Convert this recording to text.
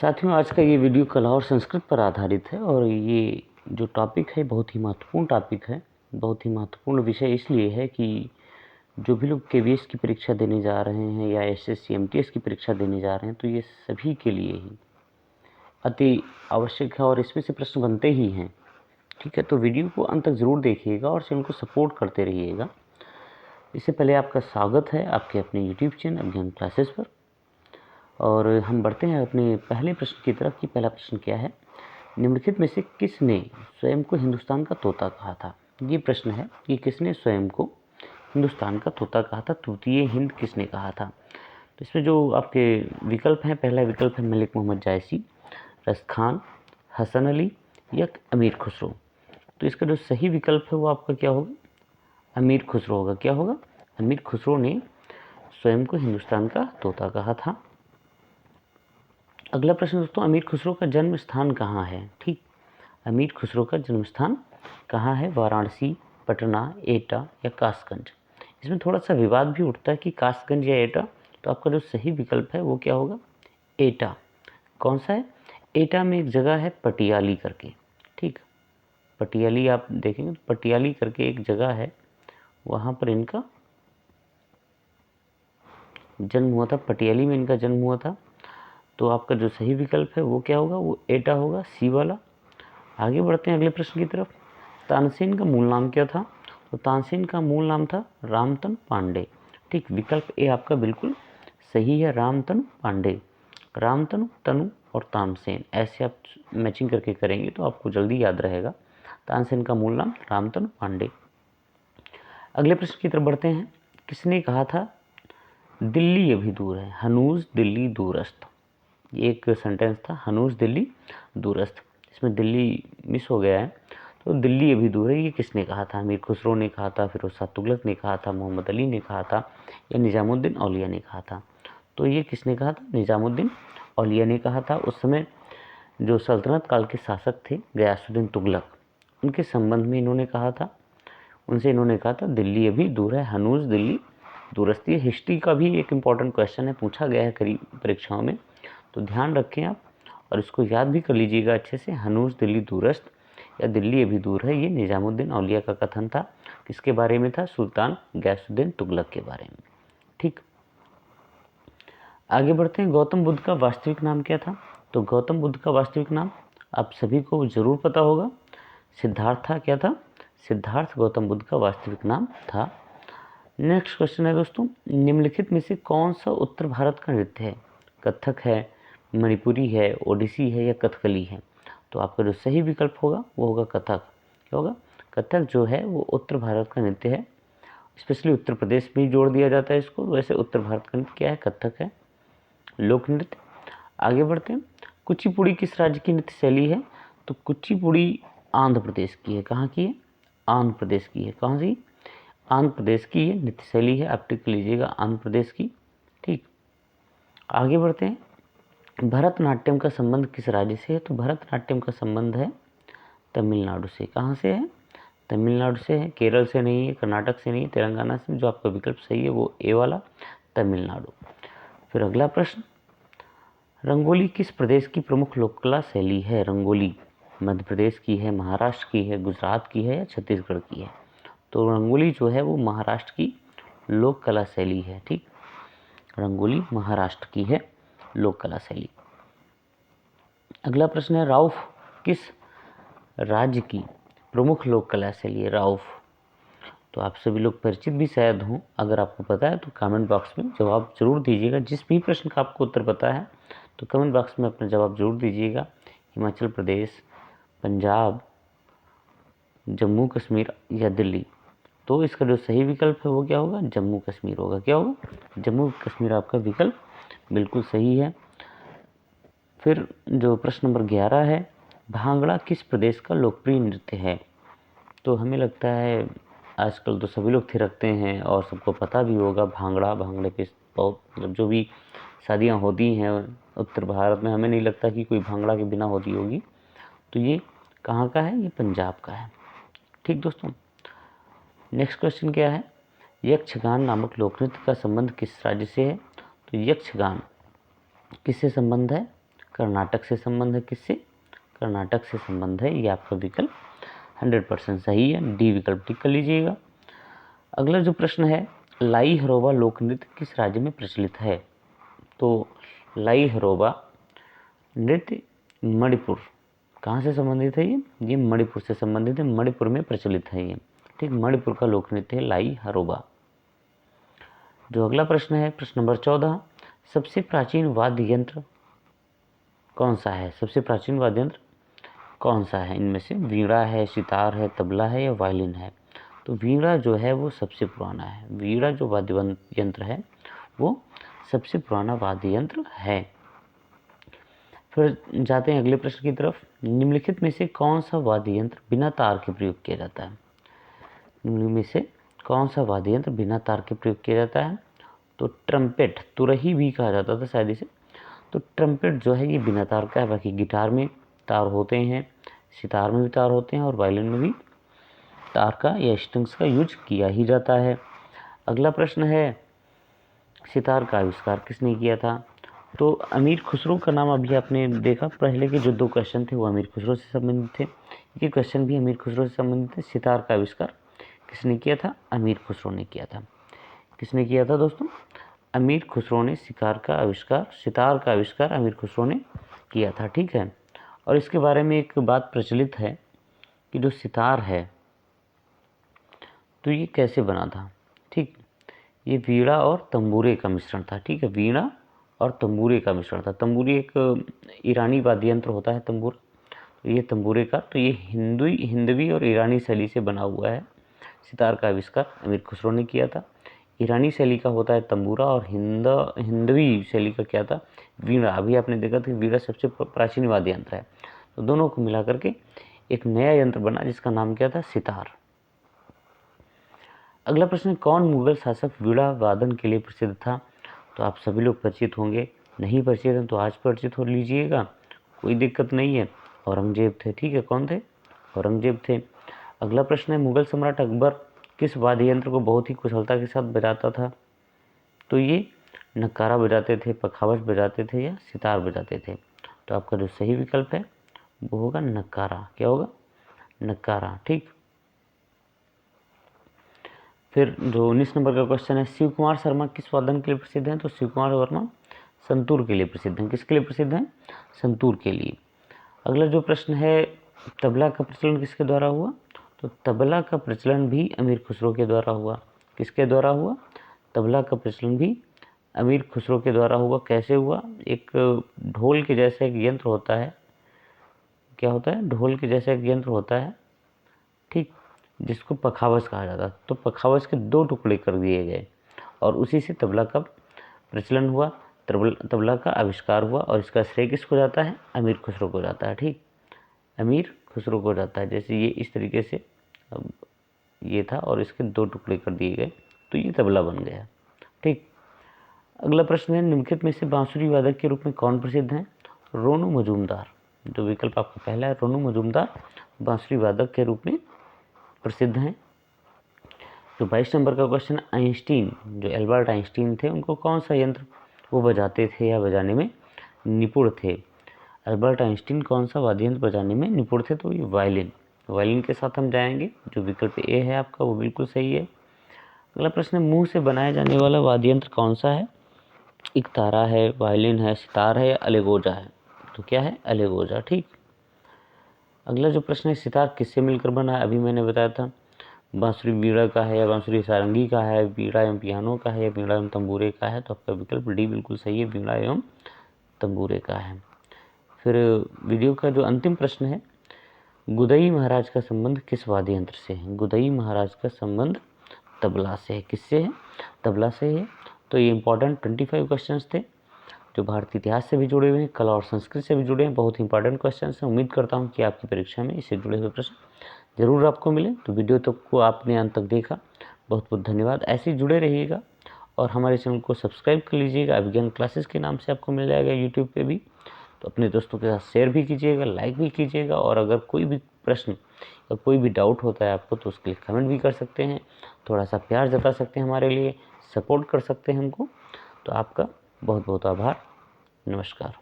साथियों, आज का ये वीडियो कला और संस्कृत पर आधारित है और ये जो टॉपिक है बहुत ही महत्वपूर्ण टॉपिक है। बहुत ही महत्वपूर्ण विषय इसलिए है कि जो भी लोग केवीएस की परीक्षा देने जा रहे हैं या एसएससी एमटीएस की परीक्षा देने जा रहे हैं, तो ये सभी के लिए ही अति आवश्यक है और इसमें से प्रश्न बनते ही हैं। ठीक है, तो वीडियो को अंत तक ज़रूर देखिएगा और चैनल को सपोर्ट करते रहिएगा। इससे पहले आपका स्वागत है आपके अपने यूट्यूब चैनल अभिज्ञान क्लासेस पर। और हम बढ़ते हैं अपने पहले प्रश्न की तरफ कि पहला प्रश्न क्या है। निम्नलिखित में से किसने स्वयं को हिंदुस्तान का तोता कहा था? ये प्रश्न है कि किसने स्वयं को हिंदुस्तान का तोता कहा था, तूतीय हिंद किसने कहा था। तो इसमें जो आपके विकल्प हैं, पहला विकल्प है मलिक मोहम्मद जायसी, रस खान, हसन अली या अमीर खुसरो। तो इसका जो सही विकल्प है वो आपका क्या होगा? अमीर खुसरो होगा। क्या होगा? अमीर खुसरो ने स्वयं को हिंदुस्तान का तोता कहा था। अगला प्रश्न दोस्तों, अमीर खुसरो का जन्म स्थान कहाँ है? ठीक, अमीर खुसरो का जन्म स्थान कहाँ है? वाराणसी, पटना, एटा या कासगंज। इसमें थोड़ा सा विवाद भी उठता है कि कासगंज या एटा, तो आपका जो सही विकल्प है वो क्या होगा? एटा। कौन सा है? एटा में एक जगह है पटियाली करके। ठीक, पटियाली आप देखेंगे तो पटियाली करके एक जगह है, वहाँ पर इनका जन्म हुआ था। पटियाली में इनका जन्म हुआ था। तो आपका जो सही विकल्प है वो क्या होगा? वो एटा होगा, सी वाला। आगे बढ़ते हैं अगले प्रश्न की तरफ। तानसेन का मूल नाम क्या था? तो तानसेन का मूल नाम था रामतनु पांडे। ठीक, विकल्प ए आपका बिल्कुल सही है, रामतनु पांडे। रामतनु, तनु और तानसेन ऐसे आप मैचिंग करके करेंगे तो आपको जल्दी याद रहेगा। तानसेन का मूल नाम रामतनु पांडे। अगले प्रश्न की तरफ बढ़ते हैं। किसने कहा था दिल्ली अभी दूर है, हनूज दिल्ली दूरस्थ? ये एक सेंटेंस था, हनूज दिल्ली दूरस्थ। इसमें दिल्ली मिस हो गया है, तो दिल्ली अभी दूर है ये किसने कहा था? अमीर खुसरो ने कहा था, फिरोज शाह तुगलक ने कहा था, मोहम्मद अली ने कहा था या निजामुद्दीन औलिया ने कहा था? तो ये किसने कहा था? निजामुद्दीन औलिया ने कहा था। उस समय जो सल्तनत काल के शासक थे गयासुद्दीन तुगलक, उनके संबंध में इन्होंने कहा था। उनसे इन्होंने कहा था दिल्ली अभी दूर है, हनूज दिल्ली दूरस्थ। ये हिस्ट्री का भी एक इम्पॉर्टेंट क्वेश्चन है, पूछा गया है करीब परीक्षाओं में, तो ध्यान रखें आप और इसको याद भी कर लीजिएगा अच्छे से। हनूज दिल्ली दूरस्थ या दिल्ली अभी दूर है, ये निजामुद्दीन औलिया का कथन था। किसके बारे में था? सुल्तान गयासुद्दीन तुगलक के बारे में। ठीक, आगे बढ़ते हैं। गौतम बुद्ध का वास्तविक नाम क्या था? तो गौतम बुद्ध का वास्तविक नाम आप सभी को ज़रूर पता होगा, सिद्धार्थ था। क्या था? सिद्धार्थ गौतम बुद्ध का वास्तविक नाम था। नेक्स्ट क्वेश्चन है दोस्तों, निम्नलिखित में से कौन सा उत्तर भारत का नृत्य है? कथक है, मणिपुरी है, ओडिसी है या कथकली है? तो आपका जो सही विकल्प होगा वो होगा कथक। क्या होगा? कथक जो है वो उत्तर भारत का नृत्य है। स्पेशली उत्तर प्रदेश में ही जोड़ दिया जाता है इसको। वैसे उत्तर भारत का नृत्य क्या है? कथक है, लोक नृत्य। आगे बढ़ते हैं। कुचिपुड़ी किस राज्य की नृत्य शैली है? तो कुचिपुड़ी आंध्र प्रदेश की है। कहाँ की है? आंध्र प्रदेश की है। कहाँ से? आंध्र प्रदेश की ये नृत्य शैली है, आप टिक लीजिएगा आंध्र प्रदेश की। ठीक, आगे बढ़ते हैं। भरतनाट्यम का संबंध किस राज्य से है? तो भरतनाट्यम का संबंध है तमिलनाडु से। कहाँ से है? तमिलनाडु से है, केरल से नहीं है, कर्नाटक से नहीं है, तेलंगाना से। जो आपका विकल्प सही है वो ए वाला, तमिलनाडु। फिर अगला प्रश्न, रंगोली किस प्रदेश की प्रमुख लोक कला शैली है? रंगोली मध्य प्रदेश की है, महाराष्ट्र की है, गुजरात की है या छत्तीसगढ़ की है? तो रंगोली जो है वो महाराष्ट्र की लोक कला शैली है। ठीक, रंगोली महाराष्ट्र की है लोक कला शैली। अगला प्रश्न है, राउफ किस राज्य की प्रमुख लोक कला शैली है? राउफ, तो आप सभी लोग परिचित भी शायद हों। अगर आपको पता है तो कमेंट बॉक्स में जवाब जरूर दीजिएगा। जिस भी प्रश्न का आपको उत्तर पता है तो कमेंट बॉक्स में अपना जवाब जरूर दीजिएगा। हिमाचल प्रदेश, पंजाब, जम्मू कश्मीर या दिल्ली? तो इसका जो सही विकल्प है वो क्या होगा? जम्मू कश्मीर होगा। क्या होगा? जम्मू कश्मीर आपका विकल्प बिल्कुल सही है। फिर जो प्रश्न नंबर 11 है, भांगड़ा किस प्रदेश का लोकप्रिय नृत्य है? तो हमें लगता है आजकल तो सभी लोग थिरकते हैं और सबको पता भी होगा भांगड़ा। भांगड़े पे बहुत मतलब जो भी शादियाँ होती हैं उत्तर भारत में, हमें नहीं लगता कि कोई भांगड़ा के बिना होती होगी। तो ये कहाँ का है? ये पंजाब का है। ठीक दोस्तों, नेक्स्ट क्वेश्चन क्या है, यक्षगान नामक लोकनृत्य का संबंध किस राज्य से है? तो यक्षगान किससे संबंध है? कर्नाटक से संबंध है। किससे? कर्नाटक से संबंध है। ये आपका विकल्प 100% सही है। डी विकल्प टिक कर लीजिएगा। अगला जो प्रश्न है, लाई हरोबा लोक नृत्य किस राज्य में प्रचलित है? तो लाई हरोबा नृत्य मणिपुर, कहाँ से संबंधित है ये मणिपुर से संबंधित है। मणिपुर में प्रचलित है ये, ठीक। मणिपुर का लोक नृत्य है लाई हरोबा। जो अगला प्रश्न है, प्रश्न नंबर 14, सबसे प्राचीन वाद्य यंत्र कौन सा है? सबसे प्राचीन वाद्य यंत्र कौन सा है? इनमें से वीणा है, सितार है, तबला है या वायलिन है? तो वीणा जो है वो सबसे पुराना है। वीणा जो वाद्य यंत्र है वो सबसे पुराना वाद्य यंत्र है। फिर जाते हैं अगले प्रश्न की तरफ। निम्नलिखित में से कौन सा वाद्य यंत्र बिना तार के प्रयोग किया जाता है? निम्नलिखित में से कौन सा वाद्य यंत्र बिना तार के प्रयोग किया जाता है? तो ट्रम्पेट, तुरही भी कहा जाता था शायद इसे। तो ट्रम्पेट जो है ये बिना तार का है। बाकी गिटार में तार होते हैं, सितार में भी तार होते हैं और वायलिन में भी तार का या स्ट्रिंग्स का यूज किया ही जाता है। अगला प्रश्न है, सितार का आविष्कार किसने किया था? तो अमीर खुसरो का नाम अभी आपने देखा। पहले के जो 2 क्वेश्चन थे वो अमीर खुसरो से संबंधित थे। ये क्वेश्चन भी अमीर खुसरो से संबंधित है। सितार का आविष्कार किसने किया था? अमीर खुसरो ने किया था। किसने किया था दोस्तों? अमीर खुसरो ने सितार का आविष्कार अमीर खुसरो ने किया था, ठीक है। और इसके बारे में एक बात प्रचलित है कि जो सितार है तो ये कैसे बना था, ठीक। ये वीणा और तंबूरे का मिश्रण था, ठीक है। वीणा और तंबूरे का मिश्रण था। तंबूरी एक ईरानी वाद्य यंत्र होता है तंबूरा, तो ये तंबूरे का, तो ये हिंदवी और ईरानी शैली से बना हुआ है। सितार का आविष्कार अमीर खुसरो ने किया था। ईरानी शैली का होता है तंबूरा और हिंदवी शैली का क्या था? वीणा। अभी आपने देखा था वीणा सबसे प्राचीन वाद्य यंत्र है। तो दोनों को मिला करके एक नया यंत्र बना जिसका नाम क्या था? सितार। अगला प्रश्न, कौन मुगल शासक वीणा वादन के लिए प्रसिद्ध था? तो आप सभी लोग परिचित होंगे। नहीं परिचित हैं तो आज परिचित हो लीजिएगा, कोई दिक्कत नहीं है। औरंगजेब थे, ठीक है। कौन थे? औरंगजेब थे। अगला प्रश्न है, मुगल सम्राट अकबर किस वाद्य यंत्र को बहुत ही कुशलता के साथ बजाता था? तो ये नक्कारा बजाते थे, पखावज बजाते थे या सितार बजाते थे? तो आपका जो सही विकल्प है वो होगा नक्कारा। क्या होगा? नक्कारा, ठीक। फिर जो 19 नंबर का क्वेश्चन है, शिव कुमार शर्मा किस वादन के लिए प्रसिद्ध हैं? तो शिव कुमार वर्मा संतूर के लिए प्रसिद्ध हैं। किसके लिए प्रसिद्ध हैं? संतूर के लिए। अगला जो प्रश्न है, तबला का प्रचलन किसके द्वारा हुआ? तो तबला का प्रचलन भी अमीर खुसरो के द्वारा हुआ। किसके द्वारा हुआ? तबला का प्रचलन भी अमीर खुसरो के द्वारा हुआ। कैसे हुआ? एक ढोल के जैसा एक यंत्र होता है। क्या होता है? ढोल के जैसा एक यंत्र होता है, ठीक, जिसको पखावज कहा जाता है। तो पखावज के 2 टुकड़े कर दिए गए और उसी से तबला का प्रचलन हुआ, तबला का आविष्कार हुआ। और इसका श्रेय किसको जाता है? अमीर खुसरो को जाता है, ठीक। अमीर खुसरो को जाता है। जैसे ये इस तरीके से ये था और इसके 2 टुकड़े कर दिए गए तो ये तबला बन गया, ठीक। अगला प्रश्न है, निम्नलिखित में से बांसुरी वादक के रूप में कौन प्रसिद्ध हैं? रोनू मजूमदार। जो विकल्प आपका पहला है, रोनू मजूमदार बांसुरी वादक के रूप में प्रसिद्ध हैं। जो 22 नंबर का क्वेश्चन, आइंस्टीन, जो एल्बर्ट आइंस्टीन थे, उनको कौन सा यंत्र वो बजाते थे या बजाने में निपुण थे? एल्बर्ट आइंस्टीन कौन सा वाद्य यंत्र बजाने में निपुण थे? तो ये वायलिन। वायलिन के साथ हम जाएंगे। जो विकल्प ए है आपका वो बिल्कुल सही है। अगला प्रश्न है, मुंह से बनाया जाने वाला वाद्य यंत्र कौन सा है? इकतारा है, वायलिन है, सितार है या अलेगोजा है? तो क्या है? अलेगोजा, ठीक। अगला जो प्रश्न है, सितार किससे मिलकर बना है? अभी मैंने बताया था बांसुरी वीणा का है या बांसुरी सारंगी का है, वीणा एवं पियानो का है या वीणा एवं तंबूरे का है? तो आपका विकल्प डी बिल्कुल सही है, वीणा एवं तंबूरे का है। फिर वीडियो का जो अंतिम प्रश्न है, गुदई महाराज का संबंध किस वाद्य यंत्र से है? गुदई महाराज का संबंध तबला से है। किससे है? तबला से है। तो ये इंपॉर्टेंट 25 क्वेश्चंस थे जो भारतीय इतिहास से भी जुड़े हुए हैं, कला और संस्कृति से भी जुड़े हैं। बहुत इंपॉर्टेंट क्वेश्चन हैं। उम्मीद करता हूँ कि आपकी परीक्षा में इससे जुड़े हुए प्रश्न जरूर आपको मिले। तो वीडियो तक को आपने अंत तक देखा, बहुत बहुत धन्यवाद। ऐसे ही जुड़े रहिएगा और हमारे चैनल को सब्सक्राइब कर लीजिएगा। अभिज्ञान क्लासेस के नाम से आपको मिल जाएगा यूट्यूब पे भी। तो अपने दोस्तों के साथ शेयर भी कीजिएगा, लाइक भी कीजिएगा। और अगर कोई भी प्रश्न या कोई भी डाउट होता है आपको तो उसके लिए कमेंट भी कर सकते हैं। थोड़ा सा प्यार जता सकते हैं, हमारे लिए सपोर्ट कर सकते हैं हमको। तो आपका बहुत बहुत आभार। नमस्कार।